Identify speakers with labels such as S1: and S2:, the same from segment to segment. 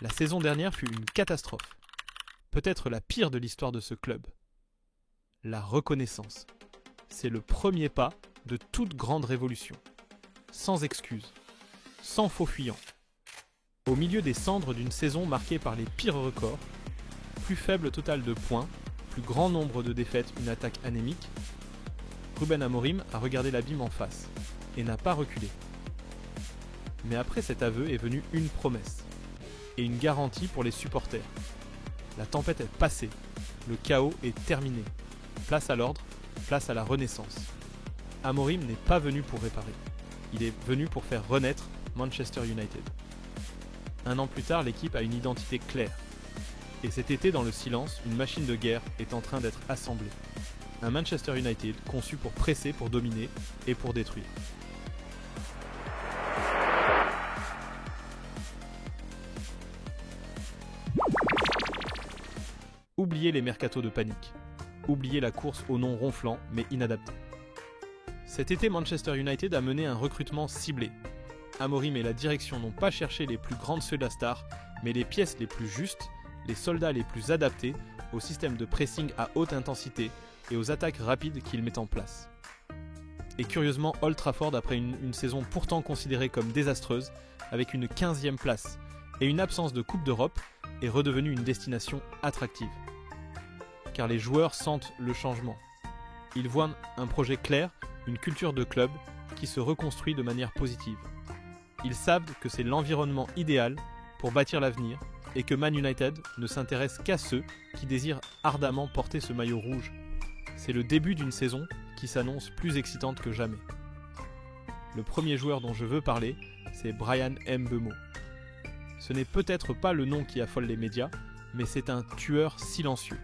S1: La saison dernière fut une catastrophe. Peut-être la pire de l'histoire de ce club. La reconnaissance. C'est le premier pas de toute grande révolution. Sans excuses. Sans faux fuyant. Au milieu des cendres d'une saison marquée par les pires records, plus faible total de points, plus grand nombre de défaites, une attaque anémique, Ruben Amorim a regardé l'abîme en face et n'a pas reculé. Mais après cet aveu est venue une promesse et une garantie pour les supporters. La tempête est passée, le chaos est terminé. Place à l'ordre, place à la renaissance. Amorim n'est pas venu pour réparer, il est venu pour faire renaître Manchester United. Un an plus tard, l'équipe a une identité claire. Et cet été, dans le silence, une machine de guerre est en train d'être assemblée. Un Manchester United conçu pour presser, pour dominer et pour détruire. Oubliez les mercatos de panique. Oubliez la course au nom ronflant mais inadapté. Cet été, Manchester United a mené un recrutement ciblé. Amorim et la direction n'ont pas cherché les plus grandes pseudo-stars, mais les pièces les plus justes, les soldats les plus adaptés au système de pressing à haute intensité et aux attaques rapides qu'il met en place. Et curieusement, Old Trafford, après une saison pourtant considérée comme désastreuse, avec une 15e place et une absence de Coupe d'Europe, est redevenu une destination attractive. Car les joueurs sentent le changement. Ils voient un projet clair, une culture de club qui se reconstruit de manière positive. Ils savent que c'est l'environnement idéal pour bâtir l'avenir et que Man United ne s'intéresse qu'à ceux qui désirent ardemment porter ce maillot rouge. C'est le début d'une saison qui s'annonce plus excitante que jamais. Le premier joueur dont je veux parler, c'est Bryan Mbeumo. Ce n'est peut-être pas le nom qui affole les médias, mais c'est un tueur silencieux.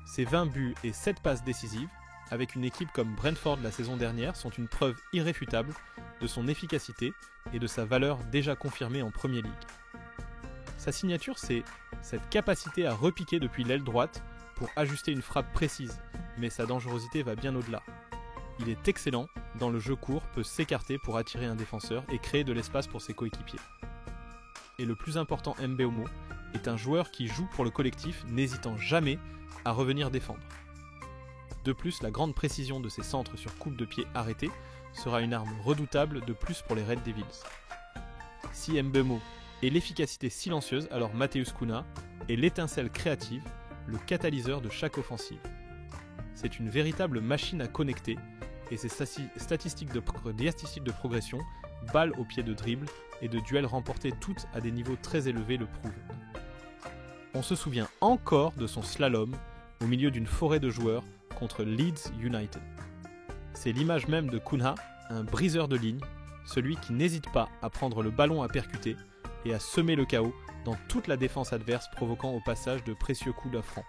S1: Ses 20 buts et 7 passes décisives, avec une équipe comme Brentford la saison dernière, sont une preuve irréfutable de son efficacité et de sa valeur déjà confirmée en Premier League. Sa signature, c'est cette capacité à repiquer depuis l'aile droite pour ajuster une frappe précise, mais sa dangerosité va bien au-delà. Il est excellent, dans le jeu court, peut s'écarter pour attirer un défenseur et créer de l'espace pour ses coéquipiers. Et le plus important, Mbeumo est un joueur qui joue pour le collectif, n'hésitant jamais à revenir défendre. De plus, la grande précision de ses centres sur coupe de pied arrêtée sera une arme redoutable de plus pour les Red Devils. Si Mbeumo est l'efficacité silencieuse, alors Matheus Cunha est l'étincelle créative, le catalyseur de chaque offensive. C'est une véritable machine à connecter et ses statistiques de progression, balles au pied de dribble et de duels remportés toutes à des niveaux très élevés le prouvent. On se souvient encore de son slalom au milieu d'une forêt de joueurs contre Leeds United. C'est l'image même de Cunha, un briseur de ligne, celui qui n'hésite pas à prendre le ballon à percuter et à semer le chaos dans toute la défense adverse, provoquant au passage de précieux coups d'affront.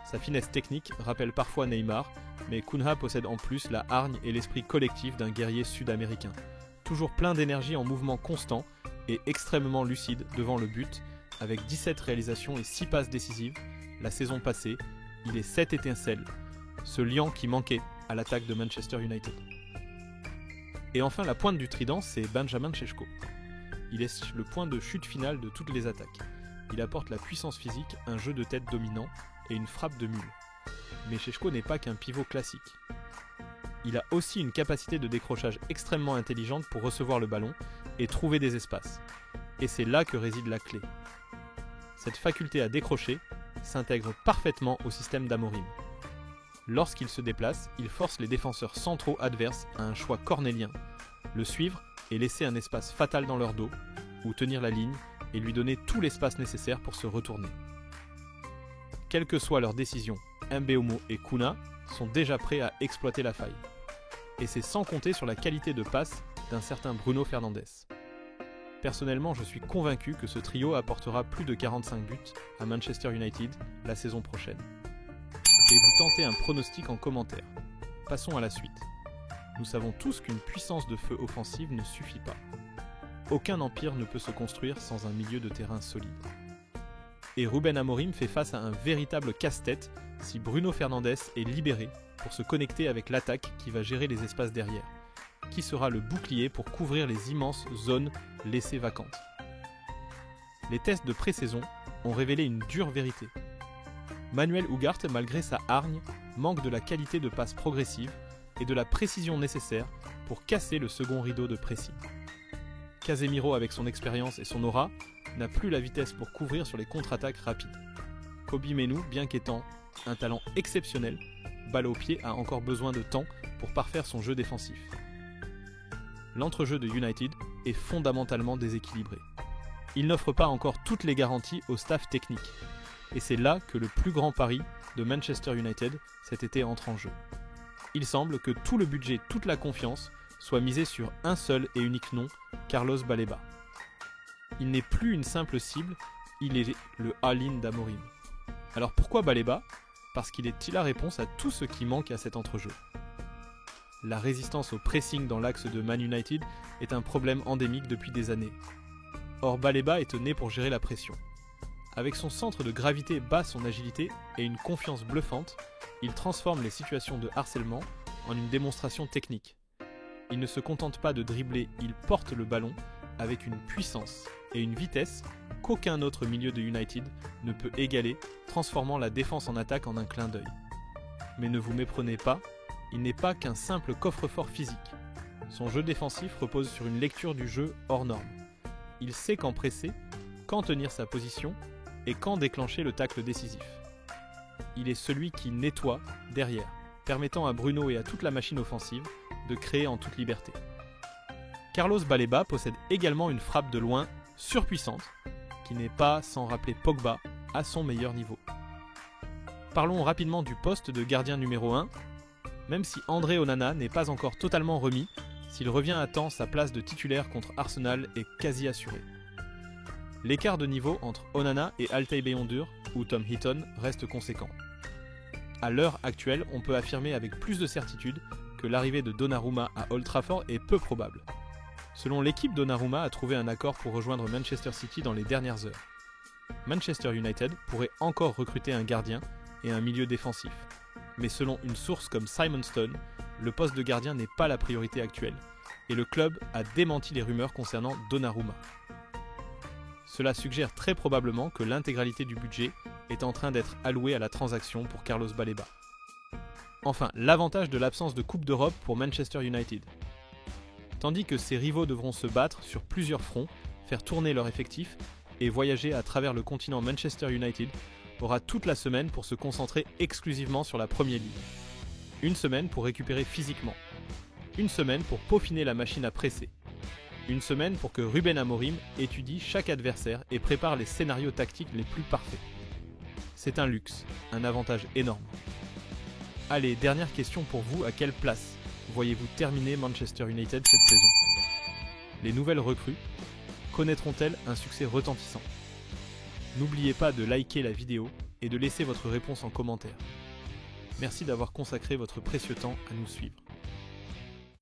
S1: Sa finesse technique rappelle parfois Neymar, mais Cunha possède en plus la hargne et l'esprit collectif d'un guerrier sud-américain. Toujours plein d'énergie en mouvement constant et extrêmement lucide devant le but, avec 17 réalisations et 6 passes décisives. La saison passée, il est cette étincelle, ce lion qui manquait à l'attaque de Manchester United. Et enfin, la pointe du trident, c'est Benjamin Šeško. Il est le point de chute finale de toutes les attaques. Il apporte la puissance physique, un jeu de tête dominant et une frappe de mule. Mais Šeško n'est pas qu'un pivot classique. Il a aussi une capacité de décrochage extrêmement intelligente pour recevoir le ballon et trouver des espaces. Et c'est là que réside la clé. Cette faculté à décrocher s'intègre parfaitement au système d'Amorim. Lorsqu'il se déplace, il force les défenseurs centraux adverses à un choix cornélien, le suivre et laisser un espace fatal dans leur dos, ou tenir la ligne et lui donner tout l'espace nécessaire pour se retourner. Quelle que soit leur décision, Mbeumo et Cunha sont déjà prêts à exploiter la faille. Et c'est sans compter sur la qualité de passe d'un certain Bruno Fernandes. Personnellement, je suis convaincu que ce trio apportera plus de 45 buts à Manchester United la saison prochaine. Et vous tentez un pronostic en commentaire. Passons à la suite. Nous savons tous qu'une puissance de feu offensive ne suffit pas. Aucun empire ne peut se construire sans un milieu de terrain solide. Et Ruben Amorim fait face à un véritable casse-tête si Bruno Fernandes est libéré pour se connecter avec l'attaque qui va gérer les espaces derrière. Qui sera le bouclier pour couvrir les immenses zones laissées vacantes? les tests de pré-saison ont révélé une dure vérité. Manuel Ugarte, malgré sa hargne, manque de la qualité de passe progressive et de la précision nécessaire pour casser le second rideau de pressing. Casemiro, avec son expérience et son aura, n'a plus la vitesse pour couvrir sur les contre-attaques rapides. Kobbie Mainoo, bien qu'étant un talent exceptionnel, balle au pied a encore besoin de temps pour parfaire son jeu défensif. L'entrejeu de United est fondamentalement déséquilibré. Il n'offre pas encore toutes les garanties au staff technique. Et c'est là que le plus grand pari de Manchester United cet été entre en jeu. Il semble que tout le budget, toute la confiance soit misé sur un seul et unique nom, Carlos Baleba. Il n'est plus une simple cible, il est le all-in d'Amorim. Alors pourquoi Baleba ? Parce qu'il est la réponse à tout ce qui manque à cet entrejeu. La résistance au pressing dans l'axe de Man United est un problème endémique depuis des années. Or Baleba est né pour gérer la pression. Avec son centre de gravité bas, son agilité et une confiance bluffante, il transforme les situations de harcèlement en une démonstration technique. Il ne se contente pas de dribbler, il porte le ballon avec une puissance et une vitesse qu'aucun autre milieu de United ne peut égaler, transformant la défense en attaque en un clin d'œil. Mais ne vous méprenez pas, il n'est pas qu'un simple coffre-fort physique. Son jeu défensif repose sur une lecture du jeu hors norme. Il sait quand presser, quand tenir sa position et quand déclencher le tacle décisif. Il est celui qui nettoie derrière, permettant à Bruno et à toute la machine offensive de créer en toute liberté. Carlos Baleba possède également une frappe de loin surpuissante, qui n'est pas sans rappeler Pogba à son meilleur niveau. Parlons rapidement du poste de gardien numéro 1, même si André Onana n'est pas encore totalement remis, s'il revient à temps, sa place de titulaire contre Arsenal est quasi assurée. L'écart de niveau entre Onana et Altay Bayondur ou Tom Heaton reste conséquent. À l'heure actuelle, on peut affirmer avec plus de certitude que l'arrivée de Donnarumma à Old Trafford est peu probable. Selon l'équipe, Donnarumma a trouvé un accord pour rejoindre Manchester City dans les dernières heures. Manchester United pourrait encore recruter un gardien et un milieu défensif. Mais selon une source comme Simon Stone, le poste de gardien n'est pas la priorité actuelle, et le club a démenti les rumeurs concernant Donnarumma. Cela suggère très probablement que l'intégralité du budget est en train d'être allouée à la transaction pour Carlos Baleba. Enfin, l'avantage de l'absence de Coupe d'Europe pour Manchester United. Tandis que ses rivaux devront se battre sur plusieurs fronts, faire tourner leur effectif et voyager à travers le continent, Manchester United aura toute la semaine pour se concentrer exclusivement sur la Premier League. Une semaine pour récupérer physiquement. Une semaine pour peaufiner la machine à presser. Une semaine pour que Ruben Amorim étudie chaque adversaire et prépare les scénarios tactiques les plus parfaits. C'est un luxe, un avantage énorme. Allez, dernière question pour vous, à quelle place voyez-vous terminer Manchester United cette saison ? Les nouvelles recrues connaîtront-elles un succès retentissant ? N'oubliez pas de liker la vidéo et de laisser votre réponse en commentaire. Merci d'avoir consacré votre précieux temps à nous suivre.